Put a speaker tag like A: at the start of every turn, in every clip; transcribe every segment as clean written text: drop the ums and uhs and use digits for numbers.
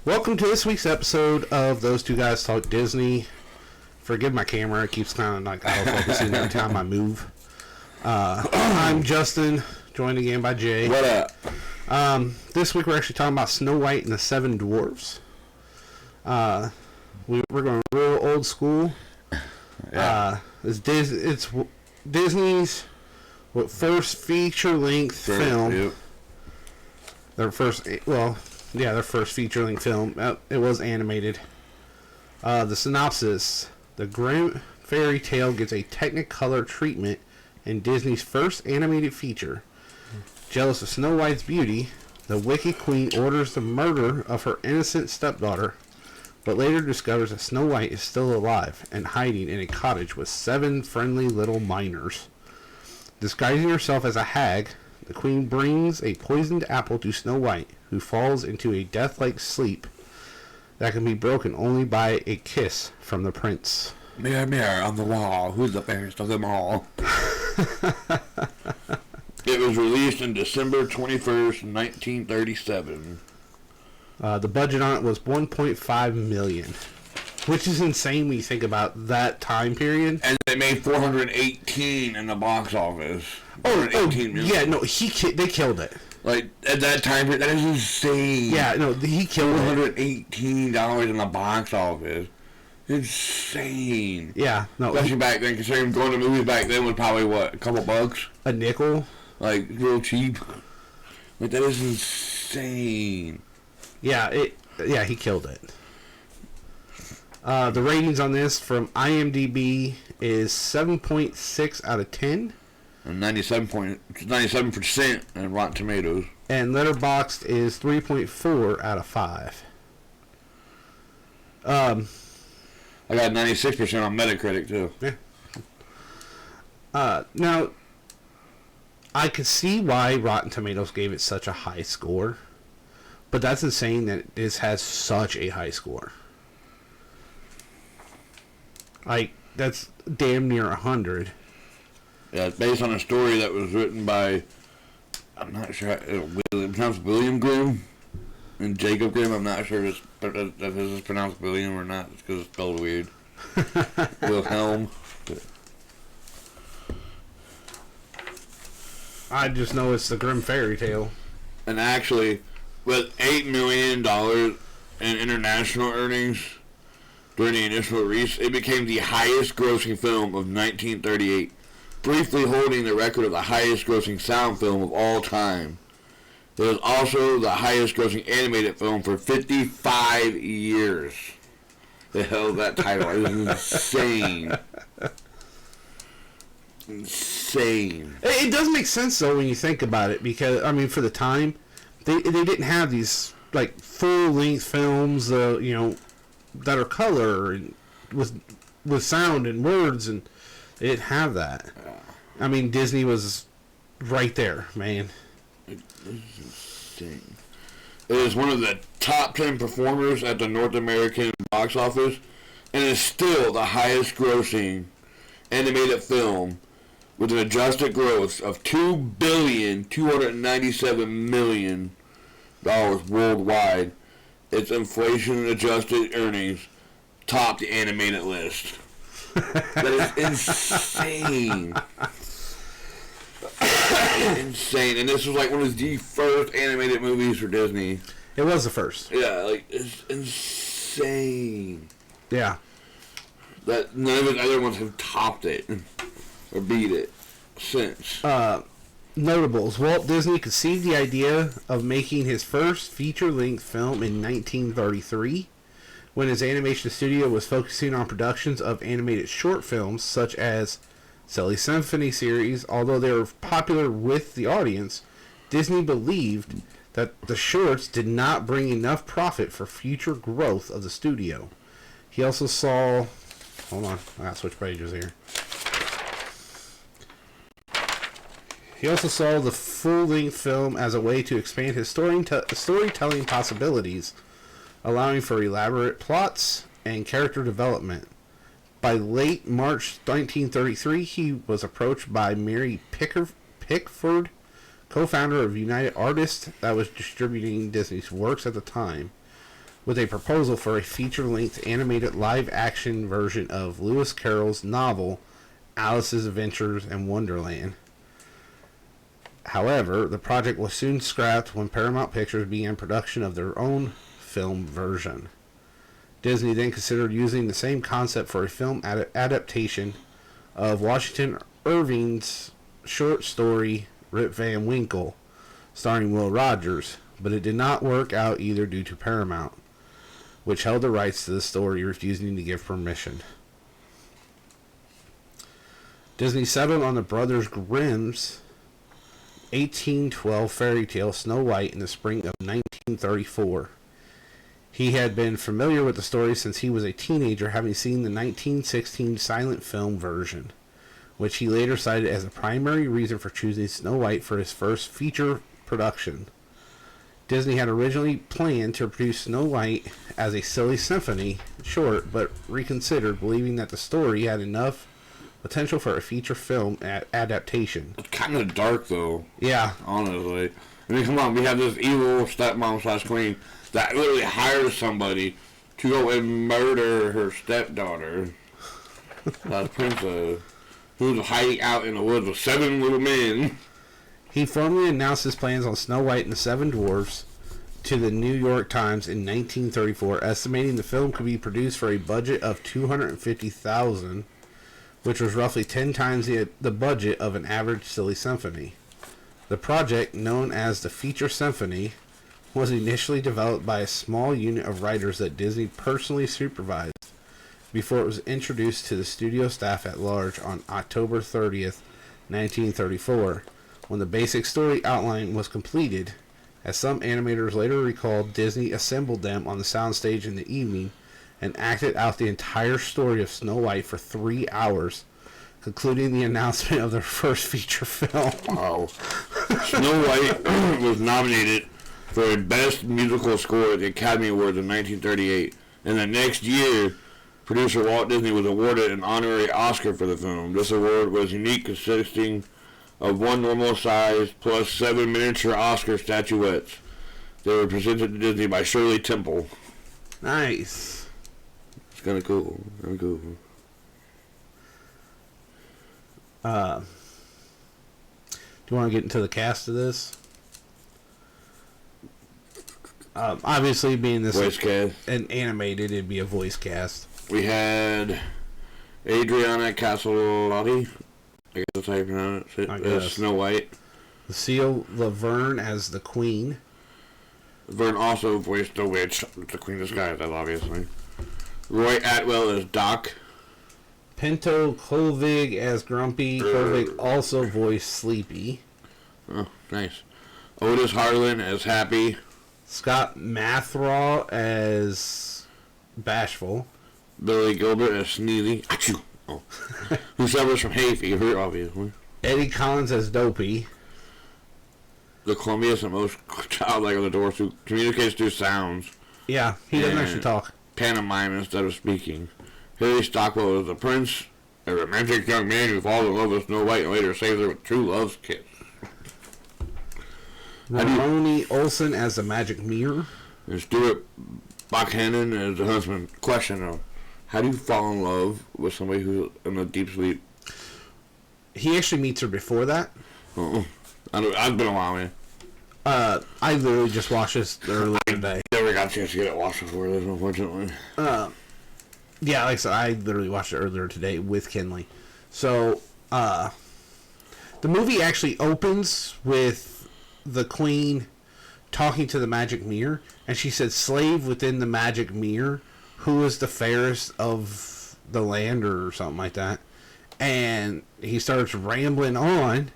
A: Welcome to this week's episode of Those Two Guys Talk Disney. Forgive my camera, it keeps kind of like auto-focusing every time I move. I'm Justin, joined again by Jay.
B: What up?
A: This week we're actually talking about Snow White and the Seven Dwarfs. We're going real old school.
B: Yeah.
A: It's Disney's first feature-length film.
B: Yep.
A: Their first feature-length film. It was animated. The synopsis: the grim fairy tale gets a Technicolor treatment in Disney's first animated feature. Jealous of Snow White's beauty, the wicked queen orders the murder of her innocent stepdaughter, but later discovers that Snow White is still alive and hiding in a cottage with 7 friendly little miners. Disguising herself as a hag, the queen brings a poisoned apple to Snow White, who falls into a death-like sleep that can be broken only by a kiss from the prince.
B: Mirror, mirror on the wall, who's the fairest of them all? It was released on December 21st, 1937.
A: The budget on it was $1.5 million, which is insane when you think about that time period.
B: And they made 418 in the box office.
A: Yeah, no, they killed it.
B: Like, at that time period, that is insane.
A: Yeah, no, he killed it.
B: $418 in the box office. Insane.
A: Yeah, no.
B: Especially back then, considering going to movies back then was probably, what, a couple bucks?
A: A nickel?
B: Like, real cheap. Like, that is insane.
A: Yeah, he killed it. The ratings on this from IMDb is 7.6 out of 10.
B: And 97% in Rotten Tomatoes.
A: And Letterboxd is 3.4 out of 5.
B: I got 96% on Metacritic, too.
A: Yeah. Now, I could see why Rotten Tomatoes gave it such a high score. But that's insane that this has such a high score. Like, that's damn near 100.
B: Yeah, it's based on a story that was written by, I'm not sure, pronounced William Grimm and Jacob Grimm. I'm not sure if it's pronounced William or not. It's because it's spelled weird. Wilhelm.
A: I just know it's the Grimm fairy tale.
B: And actually, with $8 million in international earnings during the initial release, it became the highest grossing film of 1938. Briefly holding the record of the highest grossing sound film of all time. It was also the highest grossing animated film for 55 years. They held that title. It was insane. Insane.
A: It does make sense, though, when you think about it, because, I mean, for the time, they didn't have these, like, full-length films, that are color and with sound and words, and they didn't have that. I mean, Disney was right there, man.
B: It is insane. It is one of the top 10 performers at the North American box office, and is still the highest grossing animated film with an adjusted gross of $2,297,000,000 worldwide. Its inflation-adjusted earnings top the animated list. That is insane. Insane. And this was like one of the first animated movies for Disney.
A: It was the first.
B: Yeah, like, it's insane.
A: Yeah.
B: That none of the other ones have topped it or beat it since.
A: Notables. Walt Disney conceived the idea of making his first feature-length film in 1933, when his animation studio was focusing on productions of animated short films such as Silly Symphony series. Although they were popular with the audience, Disney believed that the shorts did not bring enough profit for future growth of the studio. He also saw... Hold on, I gotta switch pages here. He also saw the full-length film as a way to expand his storytelling possibilities, allowing for elaborate plots and character development. By late March 1933, he was approached by Mary Pickford, co-founder of United Artists, that was distributing Disney's works at the time. with a proposal for a feature-length animated live-action version of Lewis Carroll's novel Alice's Adventures in Wonderland. However, the project was soon scrapped when Paramount Pictures began production of their own film version. Disney then considered using the same concept for a film adaptation of Washington Irving's short story Rip Van Winkle, starring Will Rogers, but it did not work out either due to Paramount, which held the rights to the story, refusing to give permission. Disney settled on the Brothers Grimm's 1812 fairy tale Snow White in the spring of 1934. He had been familiar with the story since he was a teenager, having seen the 1916 silent film version, which he later cited as a primary reason for choosing Snow White for his first feature production. Disney had originally planned to produce Snow White as a silly symphony short, but reconsidered, believing that the story had enough potential for a feature film adaptation.
B: It's kind of dark, though.
A: Yeah.
B: Honestly. I mean, come on, we have this evil stepmom/queen that literally hires somebody to go and murder her stepdaughter, that princess, who's hiding out in the woods with 7 little men.
A: He formally announced his plans on Snow White and the Seven Dwarfs to the New York Times in 1934, estimating the film could be produced for a budget of $250,000, which was roughly 10 times the budget of an average silly symphony. The project, known as the Feature Symphony, was initially developed by a small unit of writers that Disney personally supervised before it was introduced to the studio staff at large on October 30th, 1934. When the basic story outline was completed, as some animators later recalled, Disney assembled them on the soundstage in the evening and acted out the entire story of Snow White for 3 hours, concluding the announcement of their first feature film.
B: Wow. Snow White was nominated for a Best Musical Score at the Academy Awards in 1938. And the next year, producer Walt Disney was awarded an honorary Oscar for the film. This award was unique, consisting of 1 normal size plus 7 miniature Oscar statuettes. They were presented to Disney by Shirley Temple.
A: Nice.
B: It's kind of cool. Very cool.
A: Do you want to get into the cast of this? Obviously, being this
B: Voice cast.
A: and animated, it'd be a voice cast.
B: We had Adriana Caselotti, I guess that's how you pronounce it, as Snow White.
A: Lucille Laverne as the Queen.
B: Verne also voiced the witch, the Queen of Skies, obviously. Roy Atwell as Doc.
A: Pinto Colvig as Grumpy. Colvig also voiced Sleepy.
B: Oh, nice. Otis Harlan as Happy.
A: Scott Mathraw as Bashful.
B: Billy Gilbert as Sneely. Achoo! Oh. Who suffers from hay fever, obviously.
A: Eddie Collins as Dopey.
B: The clumsiest and most childlike of the dwarfs who communicates through sounds.
A: Yeah, he doesn't actually talk.
B: Pantomime instead of speaking. Harry Stockwell as the prince, a romantic young man who falls in love with Snow White and later saves her with true love's kiss.
A: Ramoni Olsen as the Magic Mirror.
B: And Stuart Buchanan as the husband. Question though, how do you fall in love with somebody who's in a deep sleep?
A: He actually meets her before that.
B: I've been a while, man.
A: I literally just watched this earlier today.
B: Never got a chance to get it watched before this, unfortunately.
A: Yeah, like I said, I literally watched it earlier today with Kinley. So, the movie actually opens with the Queen talking to the magic mirror, and she said, "Slave within the magic mirror, who is the fairest of the land," or something like that. And he starts rambling on,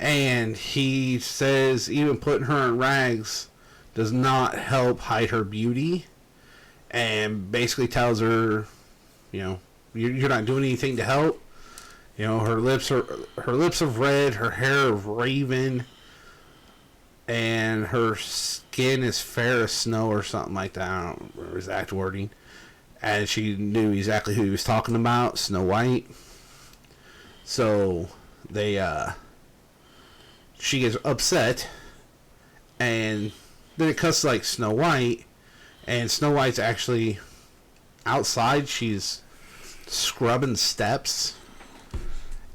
A: and he says even putting her in rags does not help hide her beauty, and basically tells her, you know, you're not doing anything to help. You know, her lips are red, her hair is raven, and her skin is fair as snow or something like that. I don't remember exact wording. And she knew exactly who he was talking about, Snow White. So she gets upset, and then it cuts like Snow White, And Snow White's actually outside. She's scrubbing steps.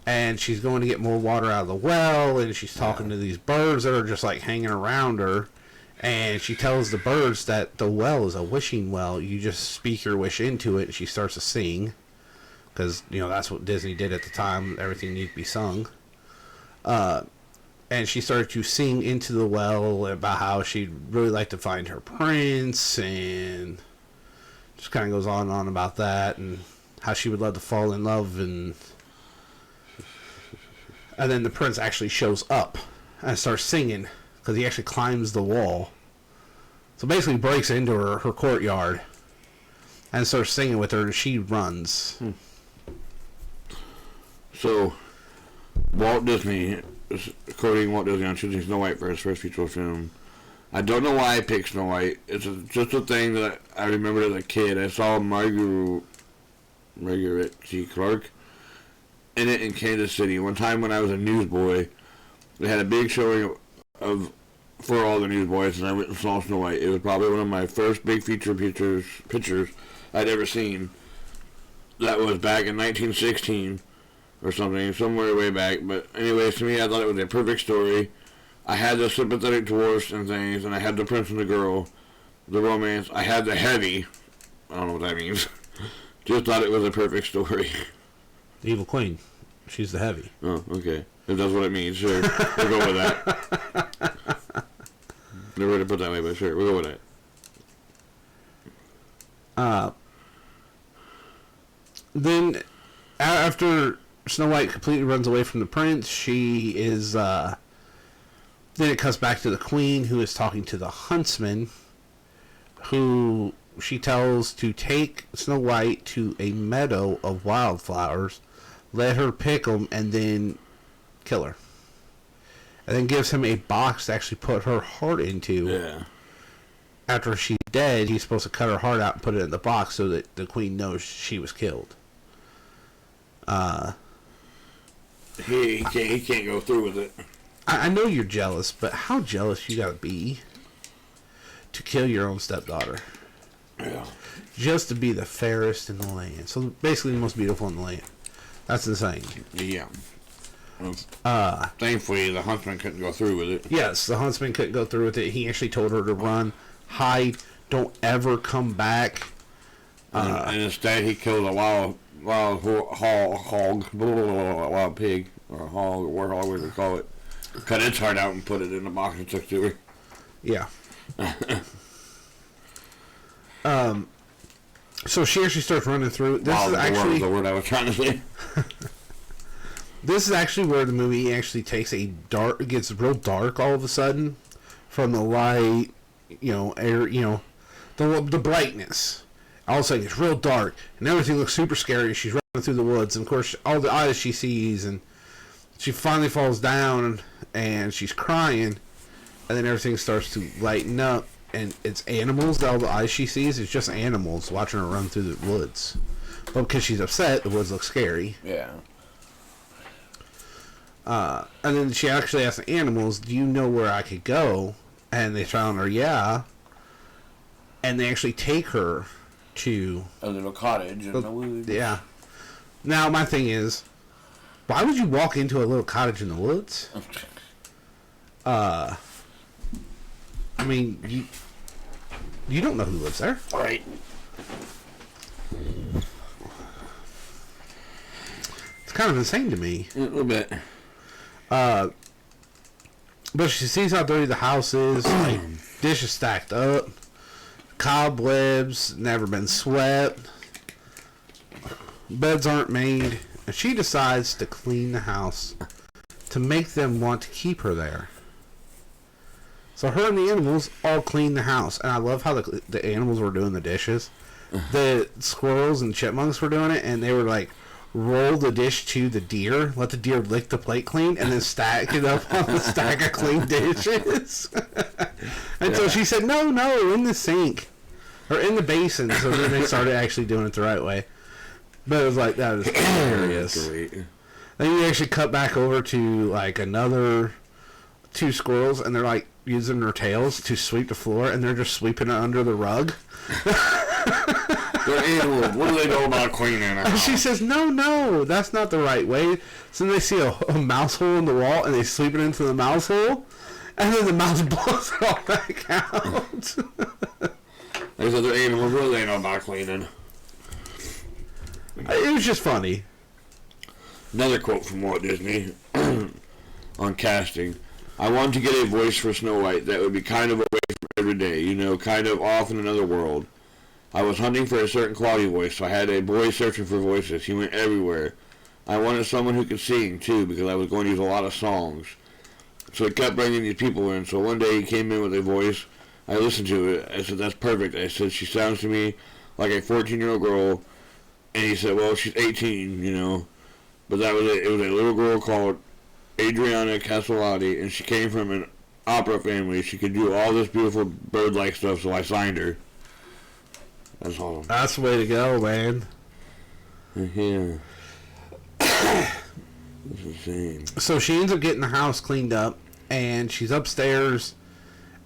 A: And she's going to get more water out of the well. And she's talking to these birds that are just like hanging around her. And she tells the birds that the well is a wishing well. You just speak your wish into it, and she starts to sing. Because, you know, that's what Disney did at the time. Everything needed to be sung. And she started to sing into the well about how she'd really like to find her prince. And just kind of goes on and on about that. And how she would love to fall in love. And then the prince actually shows up and starts singing. Because he actually climbs the wall. So basically breaks into her courtyard. And starts singing with her, and she runs.
B: So, Walt Disney, quoting Walt Disney on choosing Snow White for his first feature film. I don't know why I picked Snow White. It's just a thing that I remembered as a kid. I saw Margaret T. Clark in it in Kansas City. One time when I was a newsboy, they had a big showing for all the newsboys, and I went and saw Snow White. It was probably one of my first big feature pictures I'd ever seen. That was back in 1916 or something, somewhere way back. But anyways, to me, I thought it was a perfect story. I had the sympathetic dwarfs and things, and I had the prince and the girl, the romance. I had the heavy. I don't know what that means. Just thought it was a perfect story.
A: The evil queen. She's the heavy.
B: Oh, okay. If that's what it means, sure. We'll go with that. Never heard it put that way, but sure, we'll go with that.
A: Then, after Snow White completely runs away from the prince, she is, then it cuts back to the queen, who is talking to the huntsman, who she tells to take Snow White to a meadow of wildflowers, let her pick them, and then kill her. And then gives him a box to actually put her heart into.
B: Yeah.
A: After she's dead, he's supposed to cut her heart out and put it in the box so that the queen knows she was killed.
B: He can't go through with it.
A: I know you're jealous, but how jealous you gotta be to kill your own stepdaughter?
B: Yeah.
A: Just to be the fairest in the land. So basically the most beautiful in the land. That's insane.
B: Yeah. Thankfully, the huntsman couldn't go through with it.
A: Yes, the huntsman couldn't go through with it. He actually told her to run, hide, don't ever come back.
B: And instead, he killed a wild hog, wild pig, or hog, or warhog, whatever you call it. Cut its heart out and put it in the box and took to her.
A: Yeah. So she actually starts running through. This is actually
B: the word I was trying to say.
A: This is actually where the movie actually takes it gets real dark all of a sudden, from the light, the brightness. All of a sudden it's real dark, and everything looks super scary. She's running through the woods, and of course all the eyes she sees, and she finally falls down, and she's crying, and then everything starts to lighten up, and it's animals. All the eyes she sees is just animals watching her run through the woods. But because she's upset, the woods look scary.
B: Yeah.
A: And then she actually asks the animals, "Do you know where I could go?" And they tell her, "Yeah." And they actually take her to
B: a little cottage in the woods.
A: Yeah. Now my thing is, why would you walk into a little cottage in the woods? I mean, you don't know who lives there,
B: right?
A: It's kind of insane to me.
B: A little bit.
A: But she sees how dirty the house is. Like, dishes stacked up, cobwebs never been swept, beds aren't made, and she decides to clean the house to make them want to keep her there. So her and the animals all clean the house, and I love how the animals were doing the dishes. The squirrels and chipmunks were doing it, and they were like, roll the dish to the deer, let the deer lick the plate clean, and then stack it up on the stack of clean dishes. Until she said, no, in the sink. Or in the basin, so then they started actually doing it the right way. But it was like, that was hilarious. Then you actually cut back over to, like, another two squirrels, and they're like, using their tails to sweep the floor, and they're just sweeping it under the rug.
B: They're animals. What do they know about cleaning
A: And she says, no, that's not the right way. So then they see a mouse hole in the wall, and they sweep it into the mouse hole, and then the mouse blows it all back out.
B: They said they're animals. What do they know about cleaning?
A: It was just funny.
B: Another quote from Walt Disney on casting. I wanted to get a voice for Snow White that would be kind of away from every day, kind of off in another world. I was hunting for a certain quality voice, so I had a boy searching for voices. He went everywhere. I wanted someone who could sing, too, because I was going to use a lot of songs. So he kept bringing these people in. So one day he came in with a voice. I listened to it. I said, that's perfect. I said, she sounds to me like a 14-year-old girl. And he said, well, she's 18, But that was it. It was a little girl called Adriana Castellati, and she came from an opera family. She could do all this beautiful bird-like stuff, so I signed her. That's all.
A: That's the way to go, man.
B: Yeah. That's insane.
A: So she ends up getting the house cleaned up, and she's upstairs,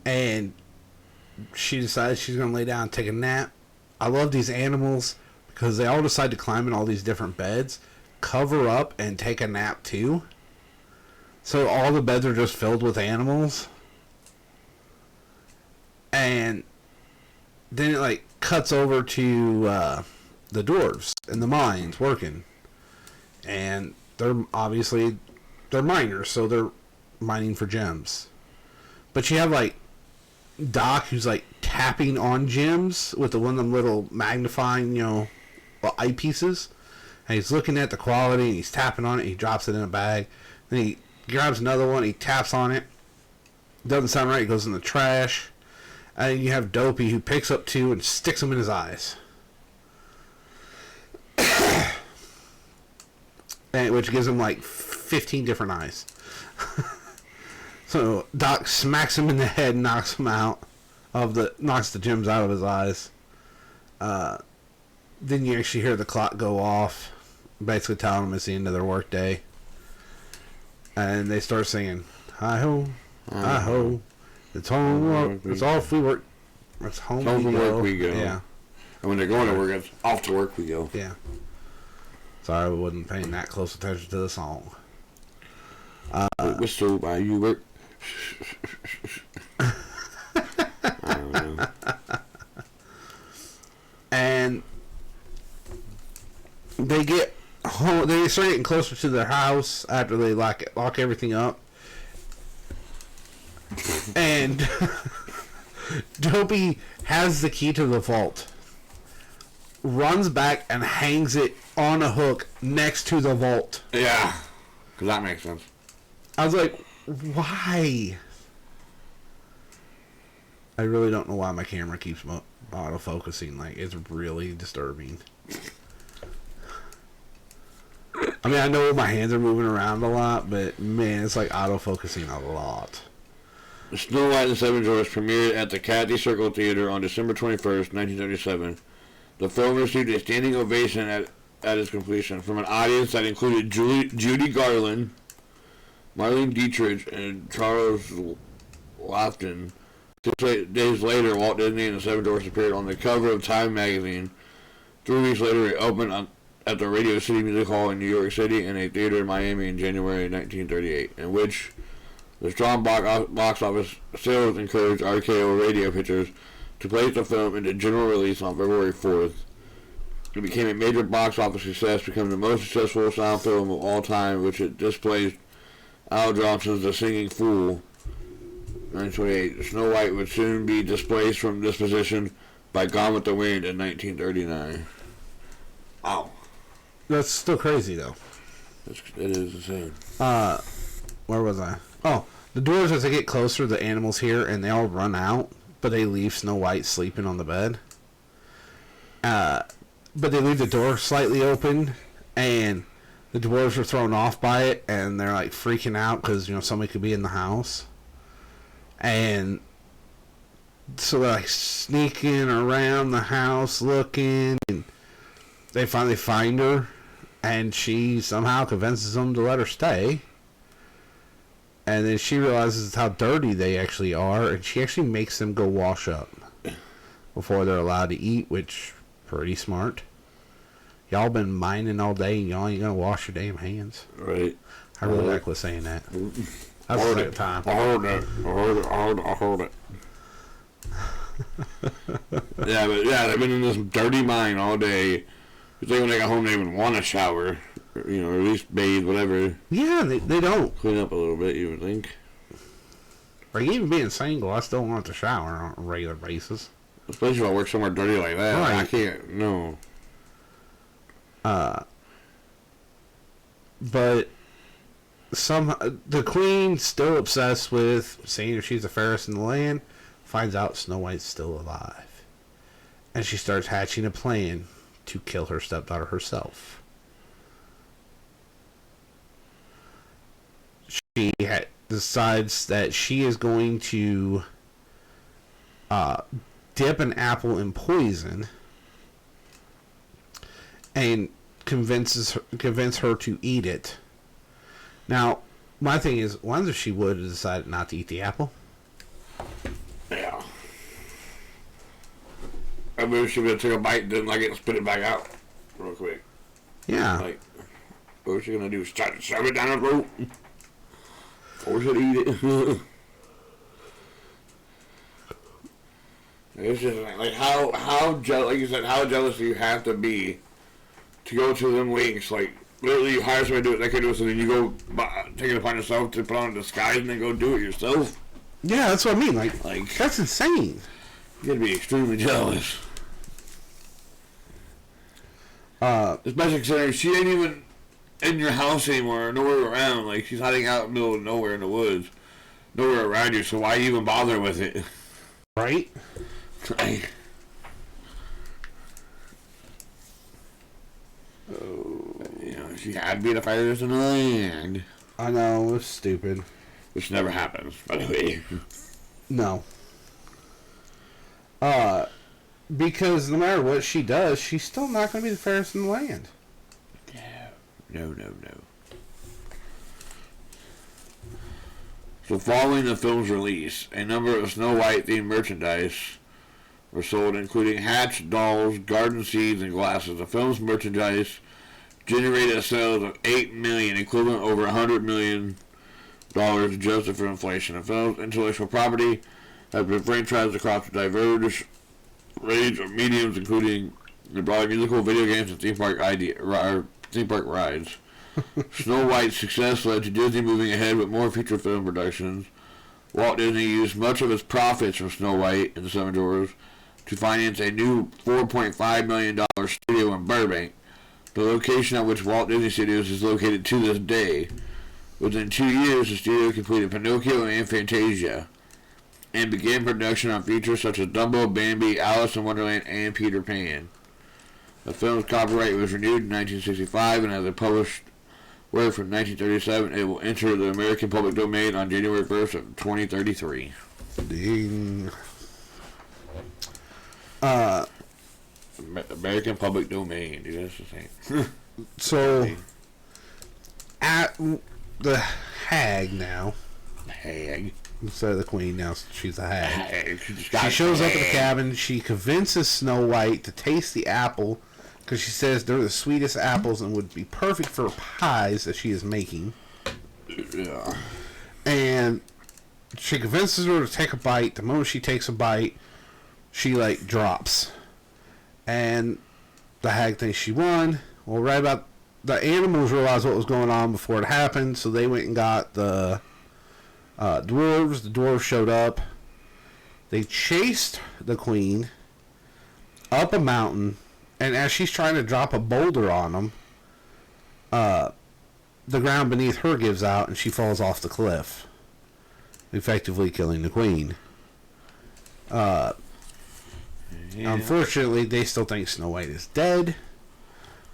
A: and she decides she's going to lay down and take a nap. I love these animals because they all decide to climb in all these different beds, cover up, and take a nap too. So all the beds are just filled with animals. And then it cuts over to the dwarves in the mines working. And they're miners, so they're mining for gems. But you have Doc who's tapping on gems with one of them little magnifying, eyepieces. And he's looking at the quality and he's tapping on it. He drops it in a bag. Then he grabs another one. He taps on it. Doesn't sound right. He goes in the trash. And you have Dopey who picks up two and sticks them in his eyes. And which gives him 15 different eyes. So Doc smacks him in the head and knocks him out knocks the gems out of his eyes. Then you actually hear the clock go off, basically telling them it's the end of their work day. And they start singing, hi-ho, hi-ho, it's home, it's off we work, it's home
B: from work we go.
A: Yeah.
B: And when they're going to work, it's off to work we go.
A: Yeah. Sorry I wasn't paying that close attention to the song.
B: Whistle while you work. I don't know.
A: And they get home. They start getting closer to their house after they lock everything up. And Dopey has the key to the vault. Runs back and hangs it on a hook next to the vault.
B: Yeah, because that makes sense.
A: I was like, why? I really don't know why my camera keeps auto-focusing. It's really disturbing. I mean, I know my hands are moving around a lot, but man, it's auto-focusing a lot.
B: Snow White and the Seven Dwarfs premiered at the Cathy Circle Theater on December 21st, 1937. The film received a standing ovation at its completion from an audience that included Judy Garland, Marlene Dietrich, and Charles Laughton. 6 days later, Walt Disney and the Seven Dwarfs appeared on the cover of Time magazine. 3 weeks later, it opened at the Radio City Music Hall in New York City and a theater in Miami in January 1938, in which the strong box office sales encouraged RKO Radio Pictures to place the film into general release on February 4th. It became a major box office success, becoming the most successful sound film of all time, which it displaced Al Johnson's The Singing Fool. 1928. Snow White would soon be displaced from this position by Gone with the Wind in 1939. Wow.
A: That's still crazy, though.
B: It is insane.
A: Where was I? Oh, the doors, as they get closer, the animals here, and they all run out, but they leave Snow White sleeping on the bed. But they leave the door slightly open, and the dwarves are thrown off by it, and they're freaking out because somebody could be in the house. And so they're sneaking around the house looking, and they finally find her, and she somehow convinces them to let her stay. And then she realizes how dirty they actually are, and she actually makes them go wash up before they're allowed to eat, which pretty smart. Y'all been mining all day, and y'all ain't gonna wash your damn hands.
B: Right.
A: I really like was saying that. That's the second time.
B: I heard it. Yeah, but yeah, they've been in this dirty mine all day. You think when they got home, they even want to shower, or, or at least bathe, whatever.
A: Yeah, they don't.
B: Clean up a little bit, you would think.
A: Like, even being single, I still want to shower on a regular basis.
B: Especially if I work somewhere dirty like that.
A: Right.
B: I can't, no.
A: But the queen's still obsessed with seeing if she's the fairest in the land, finds out Snow White's still alive. And she starts hatching a plan to kill her stepdaughter herself. She decides that she is going to dip an apple in poison and convince her to eat it. Now, my thing is, what if she would have decided not to eat the apple?
B: Yeah. I maybe she would have took a bite, didn't like it, and spit it back out real quick.
A: Yeah.
B: Like, what was she going to do? Shove it down her throat? Force her to eat it? It's just like how like you said, how jealous do you have to be to go to them lengths? Like, literally, you hire somebody to do it, they can do it, so then you go take it upon yourself to put on a disguise and then go do it yourself.
A: Yeah, that's what I mean. Like that's insane.
B: You gotta be extremely jealous. Especially considering she ain't even in your house anymore, nowhere around. Like, she's hiding out in the middle of nowhere in the woods, nowhere around you. So why even bother with it?
A: Right.
B: She had to be the fairest in the land.
A: I know, it's stupid.
B: Which never happens, by the way.
A: No. Because no matter what she does, she's still not going to be the fairest in the land.
B: No. So following the film's release, a number of Snow White themed merchandise were sold, including hats, dolls, garden seeds, and glasses. The film's merchandise generated sales of $8 million, equivalent over $100 million adjusted for inflation. The film's intellectual property has been franchised across a diverse range of mediums, including the broad musical, video games, and theme park rides. Snow White's success led to Disney moving ahead with more feature film productions. Walt Disney used much of his profits from Snow White and the Seven Dwarfs to finance a new $4.5 million studio in Burbank, the location at which Walt Disney Studios is located to this day. Within 2 years, the studio completed Pinocchio and Fantasia, and began production on features such as Dumbo, Bambi, Alice in Wonderland, and Peter Pan. The film's copyright was renewed in 1965, and as a published work from 1937, it will enter the American public domain on January 1st of 2033.
A: Ding.
B: American public domain, dude, that's the same.
A: So, at the hag now.
B: Hag.
A: Instead of the queen, now she's a hag.
B: She
A: shows up at the cabin. She convinces Snow White to taste the apple because she says they're the sweetest apples and would be perfect for pies that she is making.
B: Yeah.
A: And she convinces her to take a bite. The moment she takes a bite, she, like, drops. And the hag thinks she won. Well, right about... The animals realized what was going on before it happened, so they went and got the dwarves. The dwarves showed up. They chased the queen up a mountain, and as she's trying to drop a boulder on them, the ground beneath her gives out, and she falls off the cliff, effectively killing the queen. Unfortunately, they still think Snow White is dead,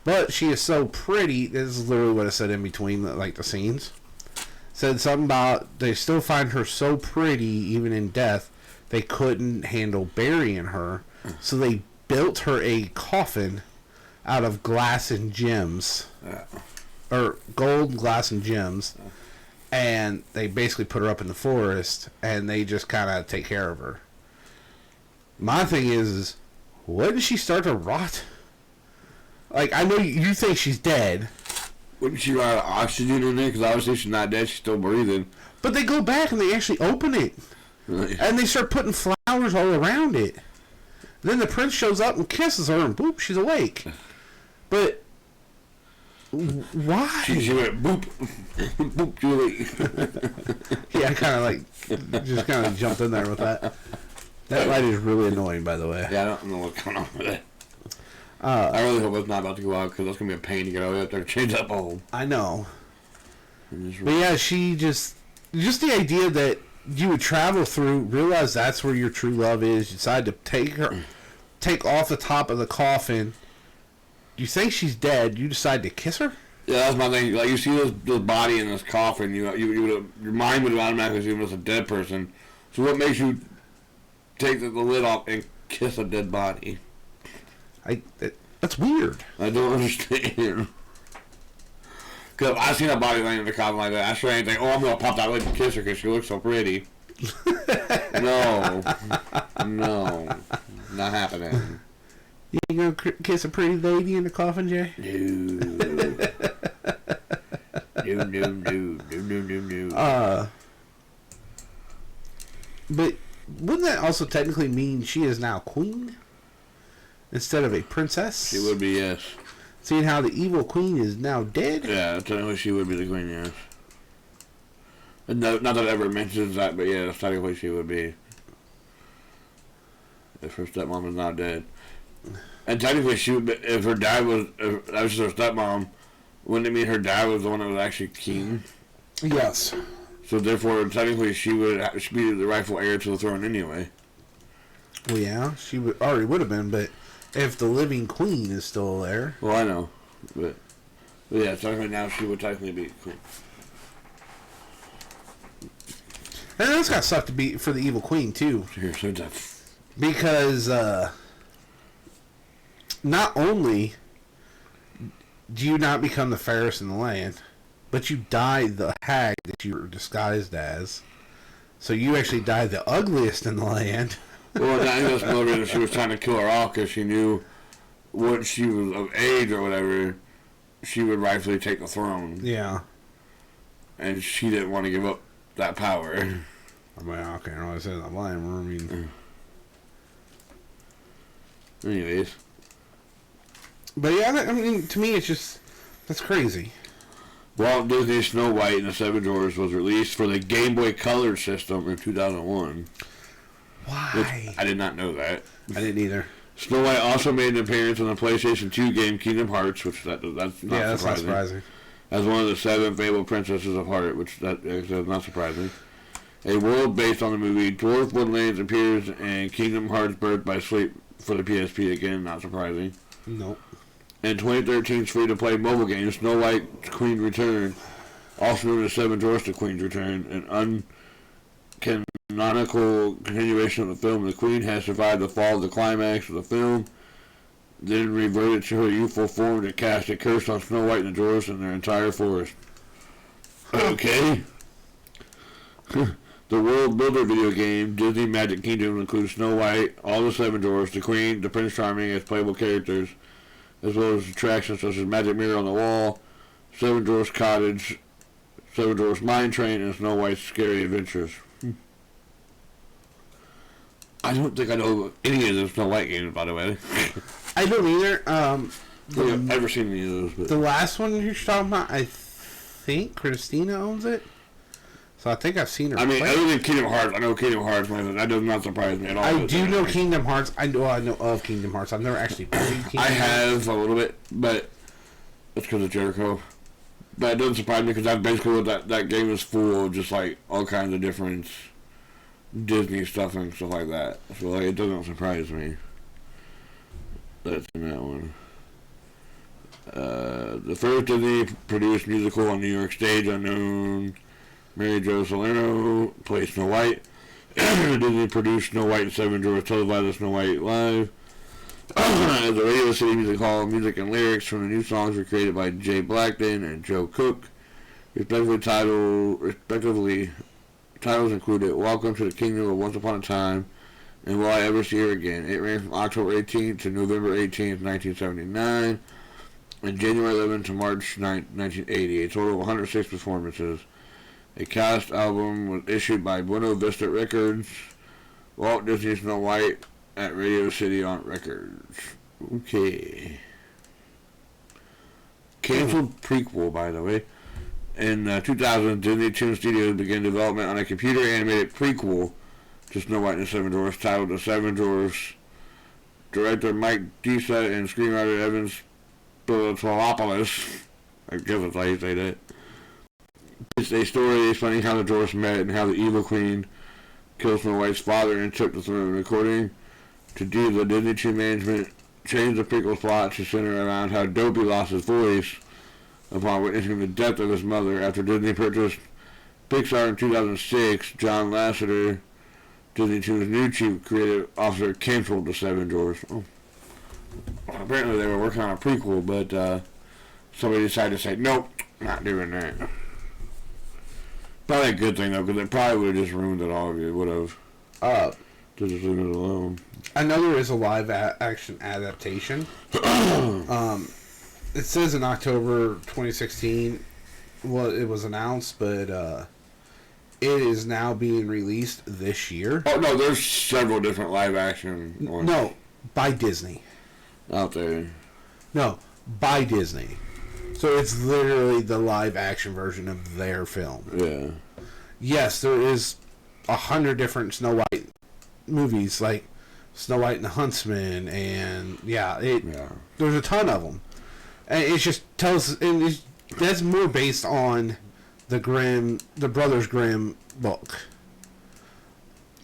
A: but she is so pretty. This is literally what I said in between, like, the scenes. Said something about they still find her so pretty, even in death, they couldn't handle burying her, so they built her a coffin out of glass and gems. Or gold, glass, and gems. and they basically put her up in the forest, and they just kind of take care of her. My thing is, when did she start to rot? Like, I know you think she's dead.
B: Wouldn't she run out of oxygen in there? Because obviously she's not dead, she's still breathing.
A: But they go back and they actually open it.
B: Really?
A: And they start putting flowers all around it. Then the prince shows up and kisses her, and boop, she's awake. But why?
B: She went boop, boop, Julie.
A: Yeah, I kind of like just kind of jumped in there with that. That light is really annoying, by the way.
B: Yeah, I don't know what's going on with it. I really hope it's not about to go out because that's gonna be a pain to get out there and change that bulb.
A: I know. But yeah, she just the idea that you would travel through, realize that's where your true love is. You decide to take off the top of the coffin. You think she's dead. You decide to kiss her.
B: Yeah, that's my thing. Like, you see this body in this coffin, you would your mind would automatically assume it's a dead person. So what makes you take the lid off and kiss a dead body?
A: That's weird.
B: I don't understand. Because I've seen a body laying in the coffin like that. I sure ain't think, oh, I'm going to pop that lid and kiss her because she looks so pretty. No. Not happening.
A: You ain't gonna kiss a pretty lady in the coffin, Jay?
B: No. No.
A: But wouldn't that also technically mean she is now queen instead of a princess?
B: She would be, yes.
A: Seeing how the evil queen is now dead?
B: Yeah, technically she would be the queen, yes. No, not that it ever mentions that, but yeah, technically she would be. If her stepmom is now dead. And technically she would be, if her dad was, if that was just her stepmom, wouldn't it mean her dad was the one that was actually king?
A: Yes.
B: So therefore, technically she would be the rightful heir to the throne anyway.
A: Well, yeah, she already would have been, but if the living queen is still there.
B: Well, I know, but yeah, technically now she would technically be queen.
A: And that's got to suck to be for the evil queen too.
B: You're so tough.
A: Because not only do you not become the fairest in the land, but you die the hag that you were disguised as. So you actually die the ugliest in the land.
B: Well, I think that's another reason she was trying to kill her off, because she knew once she was of age or whatever, she would rightfully take the throne.
A: Yeah.
B: And she didn't want to give up that power.
A: I mean, I can't really say that blame her. I mean...
B: Anyways.
A: But yeah, I mean, to me, it's just... That's crazy.
B: Walt Disney's Snow White and the Seven Dwarfs was released for the Game Boy Color system in 2001.
A: Why?
B: I did not know that.
A: I didn't either.
B: Snow White also made an appearance on the PlayStation 2 game Kingdom Hearts, which that's not
A: that's not surprising.
B: As one of the 7 fabled princesses of Heart, which is not surprising. A world based on the movie Dwarf Woodlands appears in Kingdom Hearts Birth by Sleep for the PSP, again, not surprising.
A: Nope.
B: In 2013's free-to-play mobile game Snow White's Queen's Return, also known as Seven Dwarfs: The Queen's Return, an uncanonical continuation of the film. The Queen has survived the fall of the climax of the film, then reverted to her youthful form to cast a curse on Snow White and the dwarfs and their entire forest. Okay. The World Builder video game, Disney Magic Kingdom, includes Snow White, all the Seven Dwarfs, the Queen, the Prince Charming as playable characters, as well as attractions such as Magic Mirror on the Wall, Seven Dwarfs Cottage, Seven Dwarfs Mine Train, and Snow White's Scary Adventures. I don't think I know any of the Snow White games, by the way.
A: I don't either.
B: I've never seen any of those. But
A: the last one you're talking about, I think Christina owns it. So I think I've seen her.
B: I mean,
A: play.
B: other than Kingdom Hearts, I know Kingdom Hearts. That does not surprise me at all.
A: I do know Kingdom Hearts. I know of Kingdom Hearts. I've never actually played Kingdom Hearts.
B: I have a little bit, but that's because of Jericho. But it doesn't surprise me because that's basically what that game is full of, just like all kinds of different Disney stuff and stuff like that. So like, it doesn't surprise me. That's in that one. The first Disney produced musical on New York stage, unknown Mary Jo Salerno plays Snow White. Disney produced Snow White and Seven Dwarfs televised Snow White live. As a Radio City Music Hall, music and lyrics from the new songs were created by Jay Blackton and Joe Cook. respectively, titles included Welcome to the Kingdom of Once Upon a Time and Will I Ever See Her Again. It ran from October 18th to November 18th, 1979, and January 11th to March 9th, 1980. A total of 106 performances. A cast album was issued by Buena Vista Records, Walt Disney Snow White at Radio City on Records. Okay. Canceled prequel, by the way. In 2000, Disney Toon Studios began development on a computer-animated prequel to Snow White and the Seven Dwarfs titled The Seven Dwarfs. Director Mike Disa and screenwriter Evan Spilopoulos, I guess that's how you say that. It's a story explaining how the dwarfs met and how the evil queen killed Snow White's father and took the throne. According to Disa, Disney Toon management changed the prequel's plot to center around how Dopey lost his voice upon witnessing the death of his mother. After Disney purchased Pixar in 2006, John Lasseter, Disney Toon's new chief creative officer, canceled The Seven Dwarfs. Oh. Well, apparently they were working on a prequel, but somebody decided to say, nope, not doing that. Probably a good thing, though, because it probably would have just ruined it all if you would have. To just leave it alone.
A: I know there is a live action adaptation. It says in October 2016, well, it was announced, but it is now being released this year.
B: Oh, no, there's several different live action ones.
A: No, by Disney.
B: Out there.
A: No, by Disney. So it's literally the live action version of their film.
B: Yeah.
A: Yes, there is 100 different Snow White movies, like Snow White and the Huntsman, and there's a ton of them. And it just tells, and that's more based on the Brothers Grimm book,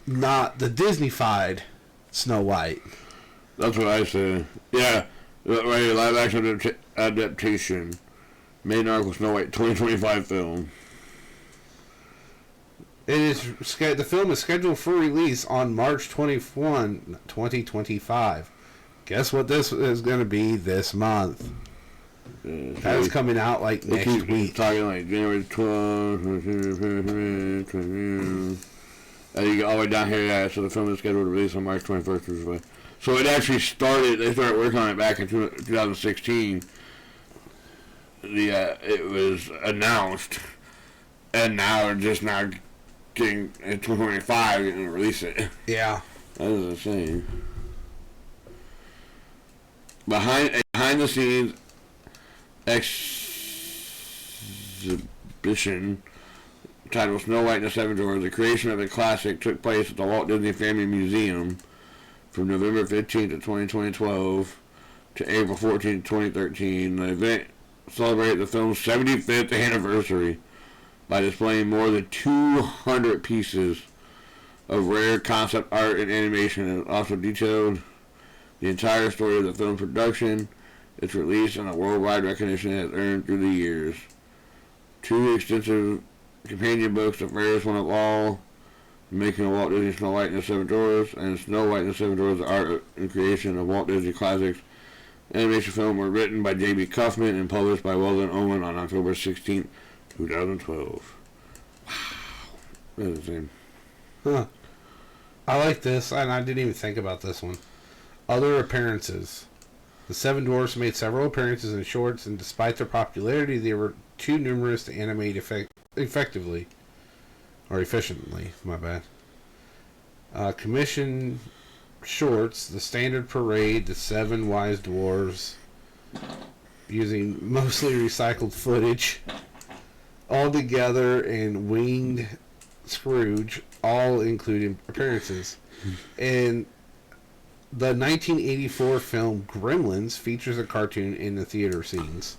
A: not the Disney-fied Snow White.
B: That's what I said. Yeah, right, live action adaptation. Made article Snow White 2025 film.
A: The film is scheduled for release on March 21, 2025. Guess what this is going to be this month? That is coming out like next week.
B: Talking like January 12th. And you go all the way down here, yeah, so the film is scheduled to release on March 21st. So it actually started, they started working on it back in 2016. It was announced, and now they're just now getting in 2025 and release it.
A: Yeah.
B: That is insane. Behind the scenes exhibition titled Snow White and the Seven Dwarfs, the creation of the classic took place at the Walt Disney Family Museum from November 15th to 2012 to April 14th, 2013. The event celebrated the film's 75th anniversary by displaying more than 200 pieces of rare concept art and animation, and also detailed the entire story of the film production, its release, and the worldwide recognition it has earned through the years. 2 extensive companion books, the rarest one of all, The Making of Walt Disney Snow White and the Seven Dwarfs, and Snow White and the Seven Dwarfs, the art and creation of Walt Disney Classics animation film, were written by J.B. Kaufman and published by Weldon Owen on October 16, 2012. Wow. That's insane.
A: Huh. I like this, and I didn't even think about this one. Other appearances. The Seven Dwarfs made several appearances in shorts, and despite their popularity, they were too numerous to animate effectively. Or efficiently, my bad. Commission shorts, The Standard Parade, The Seven Wise Dwarves, using mostly recycled footage, All Together, and Winged Scrooge, all including appearances. And the 1984 film Gremlins features a cartoon in the theater scenes.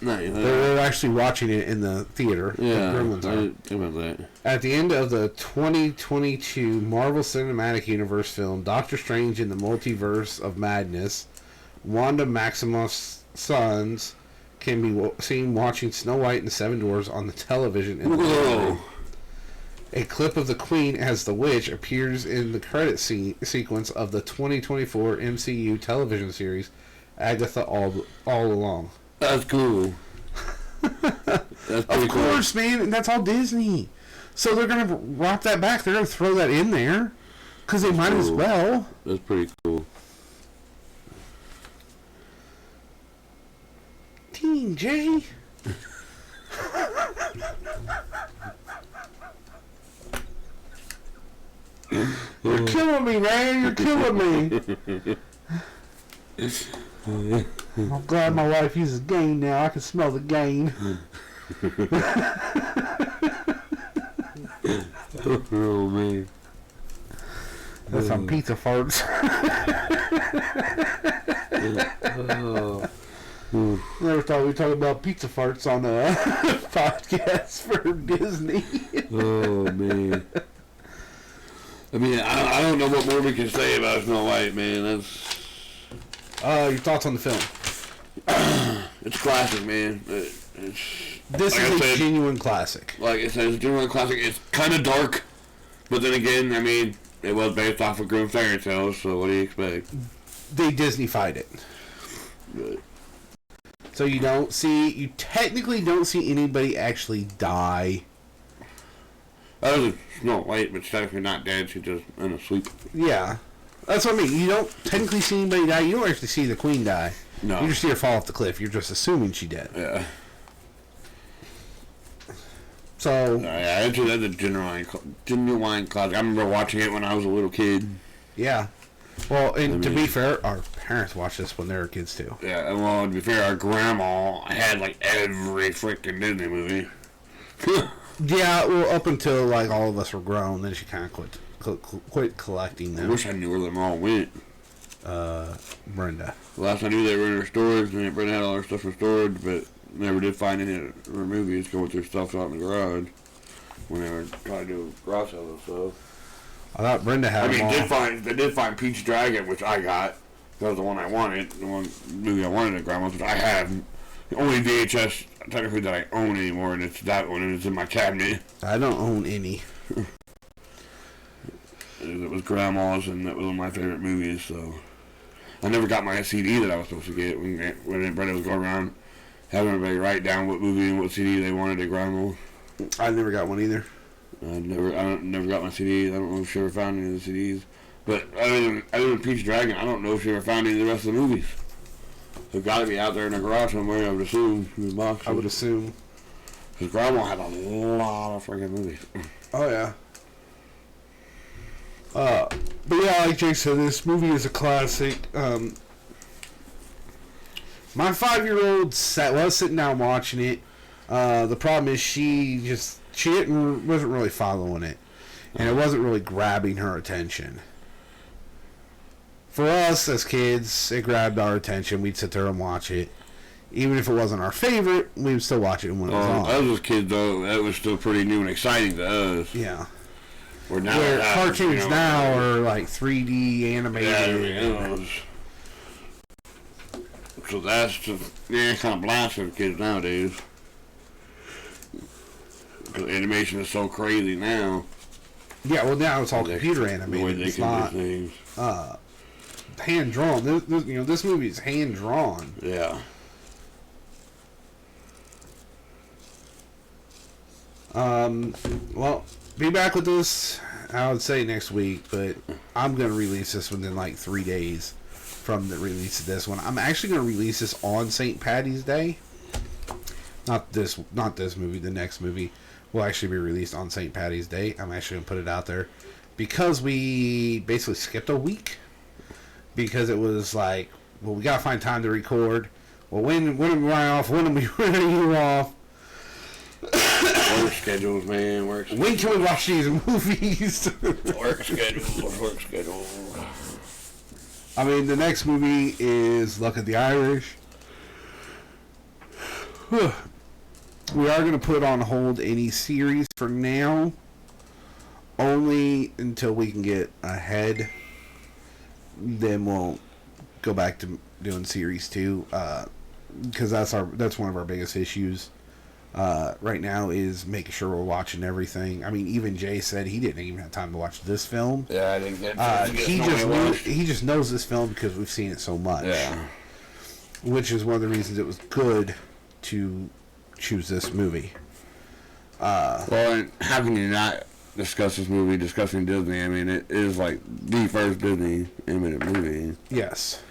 B: Nice.
A: They're actually watching it in the theater.
B: Yeah,
A: the Gremlins are.
B: About that.
A: At the end of the 2022 Marvel Cinematic Universe film Doctor Strange in the Multiverse of Madness, Wanda Maximoff's sons can be seen watching Snow White and the Seven Dwarfs on the television in the theater. A clip of the Queen as the Witch appears in the credit sequence of the 2024 MCU television series Agatha All Along.
B: That's cool.
A: Of course, man, and that's all Disney. So they're gonna rock that back. They're gonna throw that in there because they might as well.
B: That's pretty cool.
A: Teen J. You're killing me, man. You're killing me. I'm glad my wife uses Gain now. I can smell the Gain.
B: Oh, man.
A: That's some pizza farts. Never thought we'd talk about pizza farts on a podcast for Disney.
B: Oh, man. I mean, I don't know what more we can say about Snow White, man. That's...
A: Your thoughts on the film?
B: It's classic, man.
A: This is a genuine classic.
B: Like I said, it's a genuine classic. It's kind of dark, but then again, I mean, it was based off of Grimm fairy tales, so what do you expect?
A: They Disney-fied it.
B: But,
A: so you technically don't see anybody actually die.
B: that was Snow White, but she's technically not dead. She's just in a sleep.
A: Yeah. That's what I mean. You don't technically see anybody die. You don't actually see the queen die.
B: No.
A: You just see her fall off the cliff. You're just assuming she dead.
B: Yeah.
A: So...
B: yeah, that's a genuine classic. I remember watching it when I was a little kid.
A: Yeah. Well, and to be fair, our parents watched this when they were kids, too.
B: Yeah, and well, to be fair, our grandma had, like, every freaking Disney movie.
A: Yeah, well, up until, like, all of us were grown, then she kind of quit collecting them.
B: I wish I knew where them all went.
A: Brenda.
B: Last I knew they were in her storage, and Brenda had all her stuff in storage, but never did find any of her movies going through stuff out in the garage when they were trying to do garage sales and stuff.
A: I thought Brenda had them all.
B: They did find Peach Dragon, which I got. That was the one I wanted, the one movie I wanted at Grandma's, which I have. The only VHS technically that I own anymore, and it's that one, and it's in my cabinet.
A: I don't own any.
B: It was Grandma's, and that was one of my favorite movies, so... I never got my CD that I was supposed to get when Brenda was going around having everybody write down what movie and what CD they wanted at Grandma.
A: I never got one either.
B: I never got my CDs. I don't know if she ever found any of the CDs. But other than Peach Dragon, I don't know if she ever found any of the rest of the movies. They've got to be out there in the garage somewhere, I would assume. In the box.
A: I would assume.
B: Because Grandma had a lot of freaking movies.
A: Oh, yeah. But yeah, like Jake said, this movie is a classic. My 5-year-old was sitting down watching it. The problem is she wasn't really following it, and it wasn't really grabbing her attention. For us as kids, it grabbed our attention. We'd sit there and watch it. Even if it wasn't our favorite, we would still watch it when it was on.
B: Us as kids, though, that was still pretty new and exciting to us.
A: Yeah.
B: Where
A: cartoons now are like 3D animated.
B: Yeah, so that's just, kind of blasted for kids nowadays. Because animation is so crazy now.
A: Yeah, well now it's all computer animated.
B: The way they
A: it's
B: can
A: not
B: do things.
A: Hand drawn. This movie is hand drawn.
B: Yeah.
A: Well, be back with this, I would say next week, but I'm going to release this within like 3 days from the release of this one. I'm actually going to release this on St. Patty's Day. Not this movie, the next movie will actually be released on St. Patty's Day. I'm actually going to put it out there because we basically skipped a week because it was like, well, we got to find time to record. Well, when am I off? When am we off?
B: Work schedules, man.
A: When can we watch these movies?
B: Work schedule.
A: I mean, the next movie is Luck of the Irish. We are going to put on hold any series for now. Only until we can get ahead. Then we'll go back to doing series 2. Because that's one of our biggest issues. Right now is making sure we're watching everything. I mean, even Jay said he didn't even have time to watch this film.
B: Yeah, I didn't get
A: he just knows this film because we've seen it so much.
B: Yeah.
A: Which is one of the reasons it was good to choose this movie.
B: Well, and how can you not discuss this movie discussing Disney? I mean, it is like the first Disney animated movie.
A: Yes.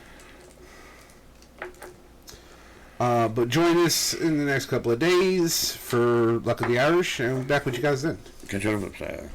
A: But join us in the next couple of days for Luck of the Irish, and we'll be back with you guys then.
B: Catch you on the flip side.